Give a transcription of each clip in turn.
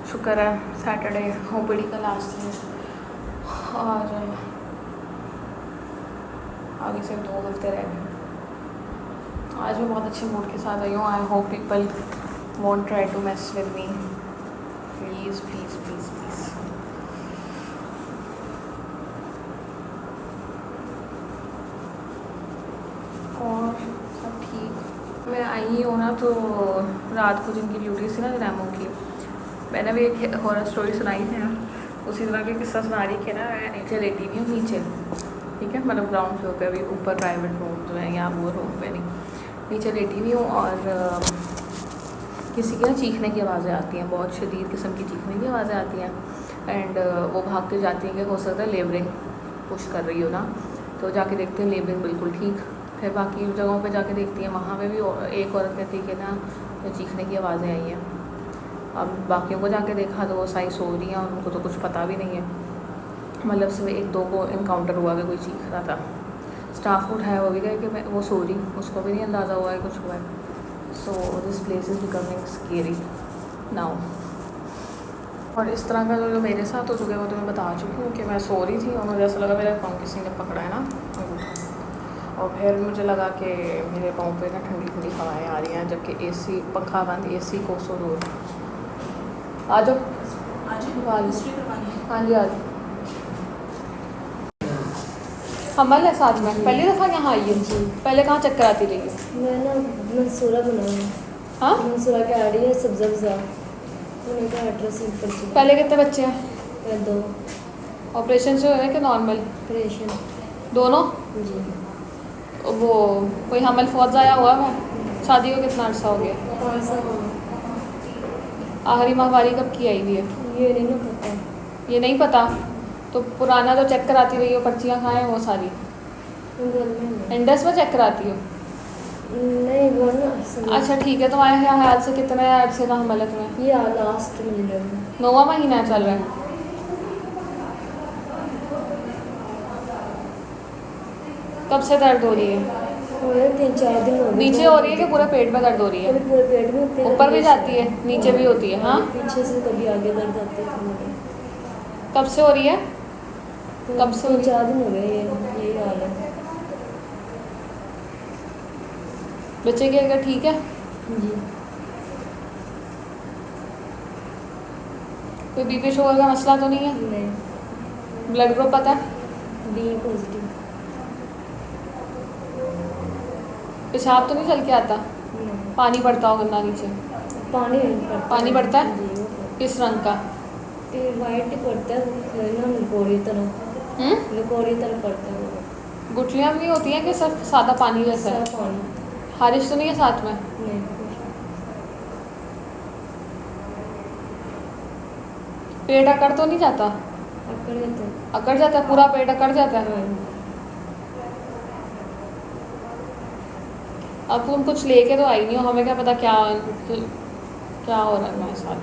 शुक्र है Saturday OPD का लास्ट है और आगे से 2 हफ्ते रह गए। आज मैं बहुत अच्छे मूड के साथ आई हूँ। I hope people won't try to mess with me, please please please please. और सब ठीक। मैं आई हूँ ना तो रात को जिनकी ड्यूटी थी ना रैमो की, मैंने भी एक हॉरर स्टोरी सुनाई थी ना, उसी तरह के किस्सा सुना रही थी ना। मैं नीचे लेटी हुई हूँ, नीचे ठीक है, मतलब ग्राउंड फ्लोर पे, अभी ऊपर प्राइवेट रूम जो है यहाँ वो रूम पे नहीं, नीचे लेटी हुई हूँ। और किसी की ना चीखने की आवाज़ें आती हैं, बहुत शदीद किस्म की चीखने की आवाज़ें आती हैं। एंड वो भाग के जाती हैं कि हो सकता है लेबरिंग पुश कर रही हो ना, तो जाके देखते हैं लेबरिंग बिल्कुल ठीक। फिर बाकी जगहों पे जाके देखती हैं, वहाँ पे भी एक औरत कहती है कि ना तो चीखने की आवाज़ें आई हैं। अब बाकियों को जाके देखा तो वो साई सो रही हैं और उनको तो कुछ पता भी नहीं है। मतलब सिर्फ 1-2 को इनकाउंटर हुआ कि कोई चीख रहा था। स्टाफ को उठाया, वो भी गए कि मैं वो सो रही, उसको भी नहीं अंदाज़ा हुआ है कुछ हुआ है। So this place is becoming scary now. और इस तरह का जो मेरे साथ हो चुका है वो तो मैं बता चुकी हूँ कि मैं सो रही थी और मुझे ऐसा लगा मेरे पाँव किसी ने पकड़ा है ना, और फिर मुझे लगा कि मेरे पाँव पे ना ठंडी ठंडी हवाएं आ रही हैं, जबकि एसी पंखा बंद, एसी को सो रो। आ जाओ हाँ जी, आ जाओ। हमल है साथ में, पहली दफ़ा यहाँ आई है। पहले कहाँ चक्कर आती रही है? मैं ना मंसूरा बनाऊँ। हाँ, मंसूरा के आ रही है सब्जा सब्जा, मैंने कहा एड्रेस पर चला। पहले कितने बच्चे हैं? 2 ऑपरेशन से हो रहे कि नॉर्मल? ऑपरेशन दोनों? जी। वो कोई हमल फौज आया हुआ है? शादी को कितना अर्सा हो गया? 5 साल। आखिरी माहवारी कब की आई हुई है? ये नहीं ना पता। ये नहीं पता? तो पुराना जो चेक कराती रही हो, पर्चियाँ कहाँ हैं वो सारी? घर में इंडस में चेक कराती हो? नहीं, वो ना अच्छा ठीक है। तुम्हारे यहाँ हाल से कितने अर्से का हमल है तुम्हें? ये लास्ट में ले 9वां महीना चल रहा है। कब से दर्द हो रही है? 3-4 दिन हो गए। नीचे हो रही है कि पूरे पेट में दर्द हो रही है? कभी पूरे पेट में होती है, ऊपर भी जाती है, नीचे भी होती है? हाँ, पीछे से कभी आगे दर्द आती है। कब से हो रही है? कब से? 3-4 दिन हो गए, यही हाल है बच्चे की अगर ठीक है? जी। कोई बीपी शुगर का मसला तो नहीं है? नहीं। ब्लड ग्रुप पता है? B positive. पेशाब तो नहीं चल के आता? नहीं। पानी पड़ता होगा ना नीचे? पानी पड़ता पानी पड़ता है? जी। किस रंग का? वाइट ही पड़ता है ना, लकोड़ी तरह, लकोड़ी तरह पड़ता है वो। गुठलियाँ भी होती हैं कि सिर्फ सादा पानी जैसा है? साफ पानी। खारिश तो नहीं है साथ में? नहीं। पेट अकड़ तो नहीं जाता? अकड़ जाता है। अकड़ जाता है, पूरा पेट अकड़ जाता है? हाँ। अब तुम कुछ लेके तो आई नहीं हो, हमें क्या पता क्या क्या हो रहा है हमारे साथ।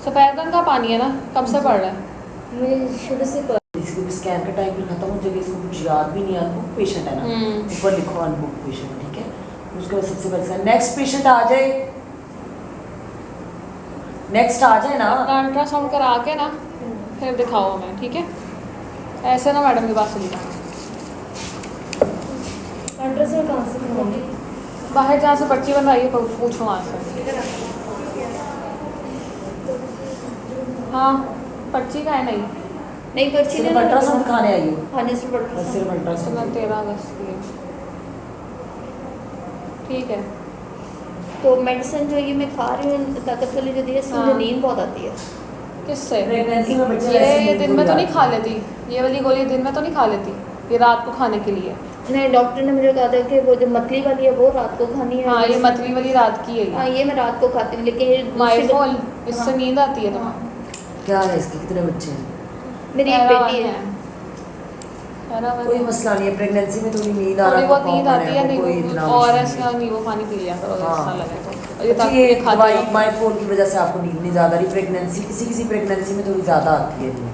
सफ़ेद रंग का पानी है ना, कब से पड़ रहा है? मुझे शुरू से इसको भी स्कैन का टाइम भी खत्म हो जाएगा, इसको कुछ याद भी नहीं, बुक पेशेंट है ना, ऊपर लिखो अनबुक पेशेंट, ठीक है। उसके बाद सबसे पहले नेक्स्ट पेशेंट आ जाए, नेक्स्ट आ जाए ना। अल्ट्रासाउंड करा के ना फिर दिखाओ हमें, ठीक है? ऐसे ना मैडम के पास चली जाओ। अल्ट्रासाउंड कहाँ से कराऊंगी? बाहर जहाँ से पर्ची बनवाई है पूछो वहाँ से। हाँ, पर्ची का है? नहीं पर्ची सिर्फ अल्ट्रासाउंड दिखाने आई हो? हाँ, सिर्फ बस सिर्फ अल्ट्रासाउंड। 13 अगस्त की है, ठीक है। तो मेडिसिन जो ये मैं खा रही हूँ ताकत वाली जो दी है, इससे मुझे नींद बहुत आती है। किससे? प्रेगनेंसी में बच्चे ऐसे ये दिन में तो नहीं आती खा है। लेती? ये वाली गोली दिन में तो नहीं खा लेती? ये रात को खाने के लिए? नहीं, डॉक्टर ने मुझे कहा था कि वो जो मतली वाली है वो रात को खानी है। हाँ, ये मतली वाली रात की है। हाँ, ये मैं रात को खाती हूँ, लेकिन ये माइफोल, इससे नींद आती है तुम्हें? क्या है इसके, कितने बच्चे हैं? मेरी एक बेटी है। कोई मसला नहीं है, प्रेगनेंसी में थोड़ी नींद आ थोड़ी रहा बहुत नींद आती है, कोई नींबू इतना और मुश्किल ऐसा नींबू पानी पी लिया करो हाँ। ऐसा लगे तो। ये दवाई माइफोल की वजह से आपको नींद नहीं ज़्यादा रही। प्रेगनेंसी किसी प्रेगनेंसी में थोड़ी ज़्यादा आती है नींद,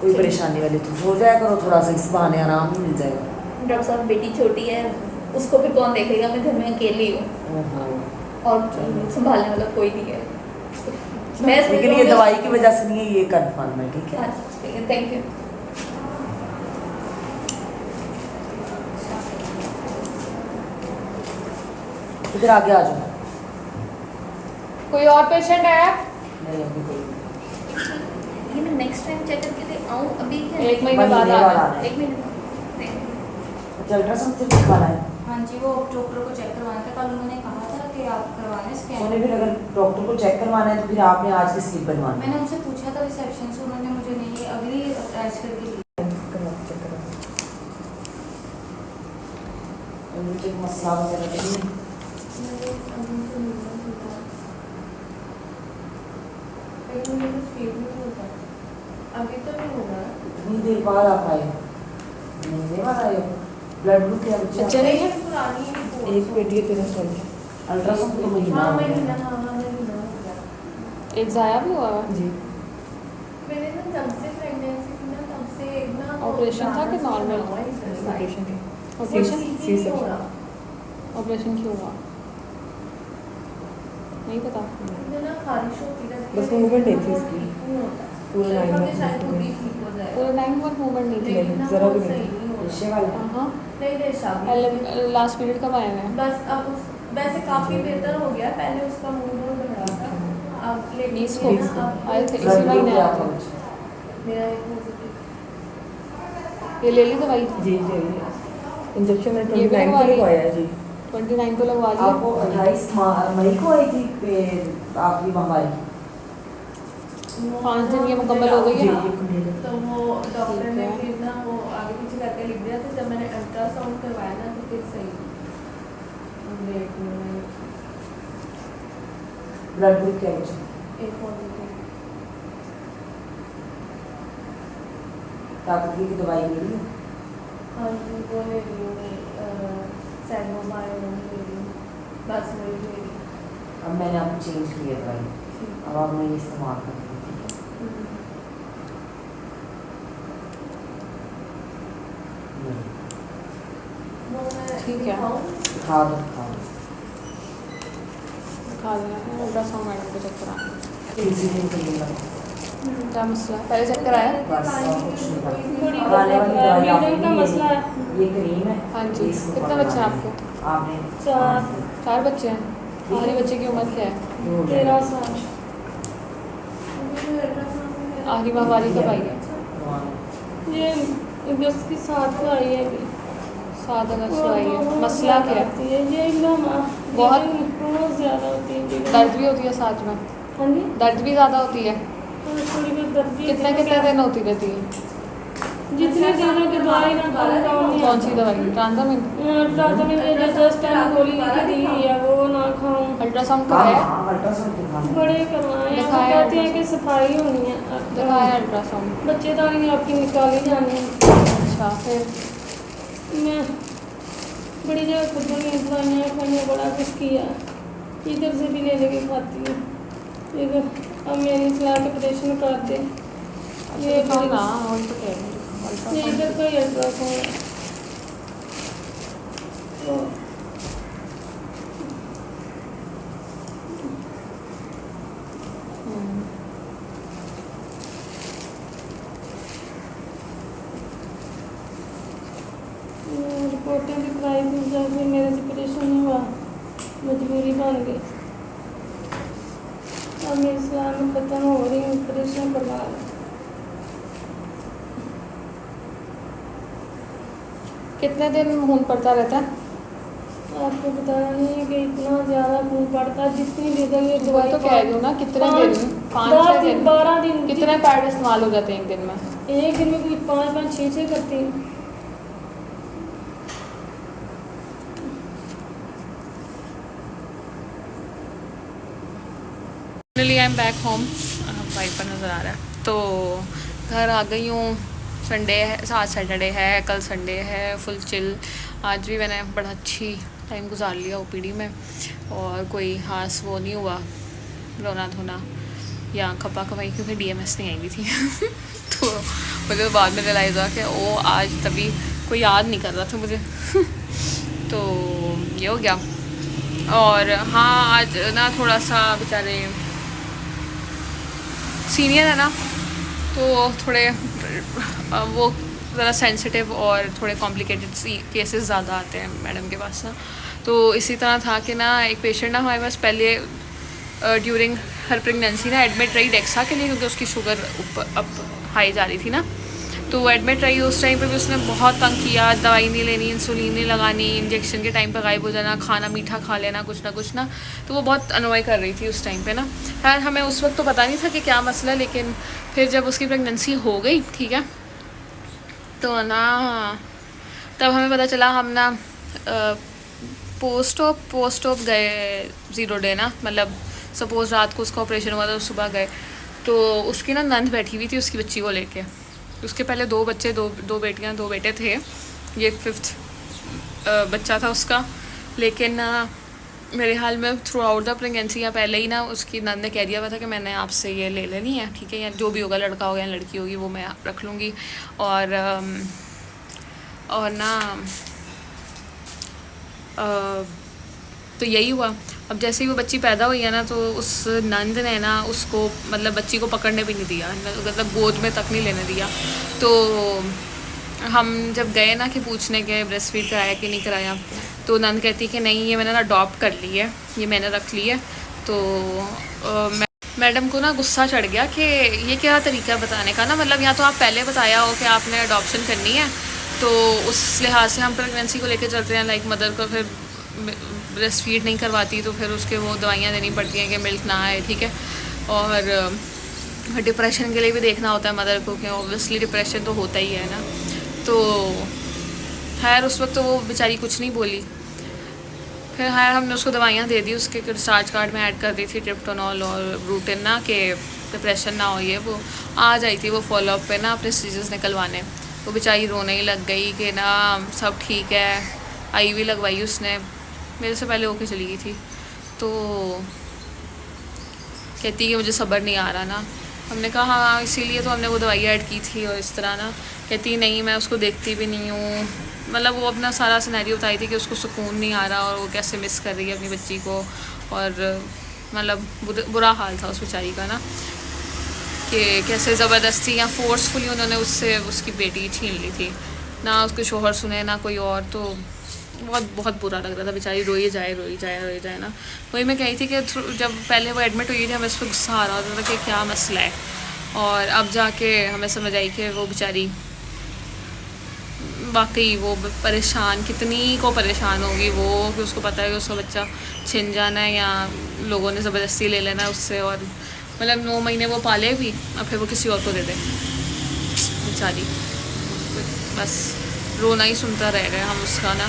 कोई परेशानी वाली तो सो जाया करो थोड़ा सा, इस बहाने आराम भी मिल जाएगा। डॉक्टर साहब, बेटी छोटी है, उसको भी कौन देखेगा? मैं घर में अकेली हूँ और संभालने वाला कोई नहीं है। लेकिन ये दवाई की वजह से नहीं है, ये कंफर्म है, ठीक है। Thank you. इधर आगे आ जाओ। कोई और पेशेंट है? नहीं अभी कोई ये मैं नेक्स्ट टाइम चेक करके दे आऊँ अभी क्या? 1 महीने बाद महीने बाद आना। आना है। 1 महीने बाद। अल्ट्रासाउंड से दिखाना है। हाँ जी, वो डॉक्टर को चेक करवाना था, कल उन्होंने कहा था कि आप करवाने स्कैन। सोने फिर अगर डॉक्टर को चेक करवाना है तो फिर आपने आज की स्लिप बनवानी है। मैंने उनसे पूछा था रिसेप्शन से, उन्होंने मुझे नहीं अभी अटैच करके दी। मुझे मसला वगैरह नहीं है। अभी तो नहीं होगा। इतनी देर बाद आप आए, महीने बाद आए हो। ब्लड ग्रुप क्या बच्चा? अच्छा नहीं है? पुरानी एक मिनट, ये तेरा सर अल्ट्रासाउंड तो महीना हो गया। एक जाया भी हुआ है जी। मैंने ना जब से प्रेगनेंसी थी ना तब से ना ऑपरेशन था कि नॉर्मल? ऑपरेशन थी। Operation C-section। ऑपरेशन क्यों हुआ नहीं पता। ना खारिश होती रहती बस है, movement नहीं थी वो इसकी। ठीक नहीं होता। पूरा तो 9 हमने months शायद खुद ही में। ठीक हो जाएगा। पूरे 9 मंथ मूवमेंट नहीं थी। लेकिन ना जरा वो भी नहीं। सही नहीं होता। रिश्ते वाला। हाँ नहीं रेशा भी। लास्ट पीरियड कब आए हैं? बस अब वैसे काफी बेहतर हो गया, पहले उसका मूड बहुत बढ़ा था। अब लेकिन 20 ये को ना अब आए थे, इसी ब्लड ग्रुप महीने क्या आए आपका थे। बच्चा? मेरा एक पॉजिटिव। ये ले ली दवाई? जी जी इंजेक्शन है ये भी 29 लगवा को ली? लगवाया है जी। 29 को लगवा लिया। आपको 28 मई को आई थी फिर आखिरी बीमारी। 5 दिन ये मुकम्मल हो गई जी है। एक मिनट। तो वो डॉक्टर ठीक ने है। फिर ना वो आगे पीछे करके लिख दिया था। जब मैंने अल्ट्रासाउंड करवाया ना तो फिर सही वेट में ब्लड ग्रुप क्या बच्चा? एक पॉजिटिव। ताकत की दवाई ले ली? हाँ जी वो ले रही हूँ, सैलोमाइड ले रही हूँ, बस वही ले रही हूँ। अब मैंने आपको चेंज की है दवाई, अब आप नहीं इस्तेमाल करेंगे, ठीक है? नहीं। वो मैं ठीक है। दिखाऊँ? खा दो खा दो। खा लेना, अल्ट्रासाउंड मैडम को चेक कराना। इसी दिन कर लूँगा। क्या मसला है? पहले चेक कराया? बस और कुछ नहीं करना। बड़ी अब आने वाली दवाई आपने मीडियम का नहीं मसला है। ये क्रीम है। हाँ जी। इसको कितने बच्चे हैं आपको? आपने 4 बच्चे हैं। हमारे बच्चे की उम्र क्या है? 13 साल। आखिरी माहवारी कब आई है? ये अगस्त की 7 को आई है अभी। 7 अगस्त को आई है। मसला क्या है? है? ये एकदम बहुत ज़्यादा होती है। दर्द भी होती है साथ में? हाँ जी। दर्द भी ज़्यादा होती है? थोड़ी बहुत दर्द भी कितने कितने दिन होती रहती है? जितने दिनों की दवाई ना खाऊं कौन सी दवाई? ट्रांजामिन? जस्ट गोली लिखी दी है वो ना खाऊं। अल्ट्रासाउंड हाँ कराया? हाँ अल्ट्रासाउंड दिखाना। बड़े करवाए हैं, वो दिखाया कहते हैं कि सफाई होनी है। दिखाया अल्ट्रासाउंड? बच्चेदानी आपकी निकाली जानी है। अच्छा फिर? मैं बड़ी जगह खुद बनी दवाइयाँ खाइयाँ, बड़ा कुछ किया, इधर से भी ले लेके खाती हूँ। इधर अब मेरी सलाह के ऑपरेशन कर दे। ये दिखाओ ना, वही तो कह रही हूँ। ये अल्ट्रासाउंड इधर का ही अल्ट्रासाउंड है। तो रिपोर्टें भी कराई थी, जब भी मेरे से ऑपरेशन नहीं हुआ, मजबूरी बन गई। अब मेरी सलाह में खत्म हो रही हूँ, ऑपरेशन करवा रही। कितने दिन खून पड़ता रहता है? आपको बताया नहीं है कि इतना ज़्यादा खून पड़ता है, जितनी दे देंगे वो तो कह रही हूँ ना, कितने दिन? 5 10 6 दिन दिन? 12 दिन कितने पैड इस्तेमाल हो जाते हैं एक दिन में? एक दिन में कोई 5 6 करती हूँ। Finally I am back home. Wife पर नज़र आ रहा है। तो घर आ गई हूँ। संडे है, आज सैटरडे है, कल संडे है, फुल चिल। आज भी मैंने बड़ा अच्छी टाइम गुजार लिया ओपीडी में, और कोई खास वो नहीं हुआ, रोना धोना या खपा खपाई, क्योंकि डीएमएस नहीं आई हुई थी। तो मुझे तो बाद में रियलाइज़ हुआ कि वो आज तभी कोई याद नहीं कर रहा था मुझे। तो ये हो गया। और हाँ आज ना थोड़ा सा बेचारे सीनियर है ना, तो थोड़े वो ज़रा सेंसिटिव और थोड़े कॉम्प्लिकेटेड केसेस ज़्यादा आते हैं मैडम के पास ना। तो इसी तरह था कि ना एक पेशेंट ना हमारे पास पहले ड्यूरिंग हर प्रेगनेंसी ना एडमिट रही डेक्सा के लिए, क्योंकि उसकी शुगर ऊपर अप हाई जा रही थी ना। तो वो एडमिट रही, उस टाइम पे भी उसने बहुत तंग किया, दवाई नहीं लेनी, इंसुलिन नहीं लगानी, इंजेक्शन के टाइम पे गायब हो जाना, खाना मीठा खा लेना कुछ ना। तो वो बहुत अनॉय कर रही थी उस टाइम पे ना। खैर हमें उस वक्त तो पता नहीं था कि क्या मसला है, लेकिन फिर जब उसकी प्रेगनेंसी हो गई, ठीक है, तो ना तब हमें पता चला। हम ना पोस्ट ऑप गए 0 डे ना, मतलब सपोज़ रात को उसका ऑपरेशन हुआ था, सुबह गए, तो उसकी ना नंद बैठी हुई थी उसकी बच्ची को लेके। उसके पहले 2 बच्चे, दो बेटियां 2 बेटे थे, ये 5th बच्चा था उसका। लेकिन मेरे हाल में थ्रू आउट द प्रेगनेंसी या पहले ही ना उसकी नंद ने कह दिया हुआ था कि मैंने आपसे ये ले लेनी है, ठीक है, या जो भी होगा, लड़का होगा या लड़की होगी, वो मैं रख लूँगी। और ना तो यही हुआ। अब जैसे ही वो बच्ची पैदा हुई है ना, तो उस नंद ने ना उसको मतलब बच्ची को पकड़ने भी नहीं दिया, मतलब गोद में तक नहीं लेने दिया। तो हम जब गए ना कि पूछने के ब्रेस्ट फीड कराया कि नहीं कराया, तो नंद कहती कि नहीं, ये मैंने ना अडॉप्ट कर ली है, ये मैंने रख ली है। तो मैडम को ना गुस्सा चढ़ गया कि ये क्या तरीका बताने का ना, मतलब या तो आप पहले बताया हो कि आपने अडॉप्शन करनी है, तो उस लिहाज से हम प्रेगनेंसी को लेकर चलते हैं, लाइक मदर को फिर ब्रेस्ट फीड नहीं करवाती तो फिर उसके वो दवाइयाँ देनी पड़ती हैं कि मिल्क ना आए, ठीक है। और डिप्रेशन के लिए भी देखना होता है मदर को, कि ऑब्वियसली डिप्रेशन तो होता ही है ना। तो खैर उस वक्त तो वो बेचारी कुछ नहीं बोली। फिर खैर हमने उसको दवाइयाँ दे दी, उसके रिचार्ज कार्ड में ऐड कर दी थी ट्रिप्टोनॉल और रूटिन ना, कि डिप्रेशन ना हो। ये वो आ जाई थी वो फॉलोअप पे ना अपने सीजर्स निकलवाने। वो बेचारी रोने ही लग गई कि ना सब ठीक है। IV लगवाई उसने, मेरे से पहले होके चली गई थी। तो कहती कि मुझे सब्र नहीं आ रहा ना। हमने कहा हाँ, इसीलिए तो हमने वो दवाई ऐड की थी। और इस तरह ना कहती नहीं, मैं उसको देखती भी नहीं हूँ, मतलब वो अपना सारा सिनेरियो बताई थी कि उसको सुकून नहीं आ रहा और वो कैसे मिस कर रही है अपनी बच्ची को। और मतलब बुरा हाल था उस बेचारी का ना, कि कैसे ज़बरदस्ती या फोर्सफुली उन्होंने उससे उसकी बेटी छीन ली थी, ना उसके शोहर सुने ना कोई और। तो बहुत बुरा लग रहा था, बेचारी रोई जाए ना। वही मैं कही थी कि जब पहले वो एडमिट हुई थी हमें उस पर गुस्सा आ रहा था कि क्या मसला है, और अब जाके हमें समझ आई कि वो बेचारी वाकई वो परेशान, कितनी को परेशान होगी वो, कि उसको पता है कि उसका बच्चा छिन जाना है या लोगों ने ज़बरदस्ती ले लेना है उससे। और मतलब 9 महीने वो पाले भी, अब फिर वो किसी और को दे दे बेचारी। बस रोना ही सुनता रह गए हम उसका ना।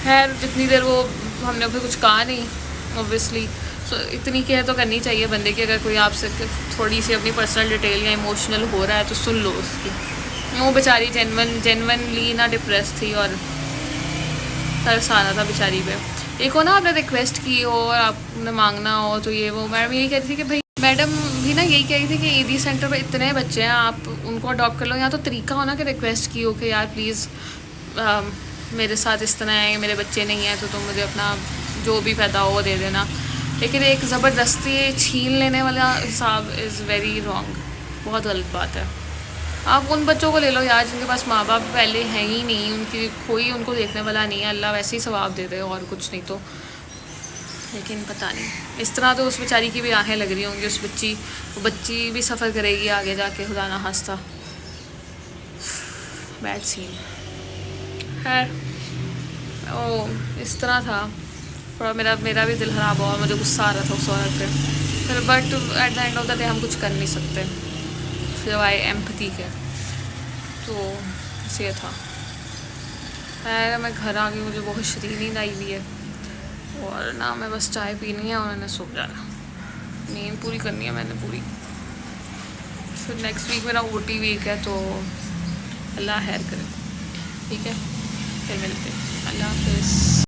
खैर जितनी देर वो, हमने फिर कुछ कहा नहीं ऑब्वियसली। सो इतनी केयर तो करनी चाहिए बंदे की, अगर कोई आपसे थोड़ी सी अपनी पर्सनल डिटेल या इमोशनल हो रहा है तो सुन लो उसकी। वो बेचारी जेनवनली ना डिप्रेस थी और तरस आ रहा था बेचारी पे। एक हो ना आपने रिक्वेस्ट की हो और आपने मांगना हो, तो ये वो मैडम यही कह रही थी कि भाई, मैडम भी ना यही कह रही थी कि ED सेंटर पर इतने बच्चे हैं, आप उनको अडॉप्ट कर लो। या तो तरीका हो ना कि रिक्वेस्ट की हो कि यार प्लीज़ मेरे साथ इस तरह है, मेरे बच्चे नहीं हैं तो तुम मुझे अपना जो भी पैदा हो वो दे देना। लेकिन एक ज़बरदस्ती छीन लेने वाला हिसाब इज़ वेरी रॉन्ग, बहुत गलत बात है। आप उन बच्चों को ले लो यार जिनके पास माँ बाप पहले हैं ही नहीं, उनकी कोई उनको देखने वाला नहीं है, अल्लाह वैसे ही सवाब दे दे और कुछ नहीं तो। लेकिन पता नहीं, इस तरह तो उस बेचारी की भी आहें लग रही होंगी, उस बच्ची भी सफ़र करेगी आगे जाके, खुदा ना खास्ता। Bad scene. खैर ओ इस तरह था, थोड़ा मेरा भी दिल ख़राब हुआ, मुझे गुस्सा आ रहा था उस औरत पे। फिर but at the end of the day हम कुछ कर नहीं सकते सिवाय एम्पैथी के। तो ये था। खैर मैं घर आ गई, मुझे बहुत शदीद नींद आई हुई है और ना मैं बस चाय पीनी है और मैंने सो जाना, नींद पूरी करनी है मैंने पूरी। फिर नेक्स्ट वीक मेरा OT वीक है, तो अल्लाह खैर करे, ठीक है। फिर मिलते हैं, अल्लाह हाफ़िज़।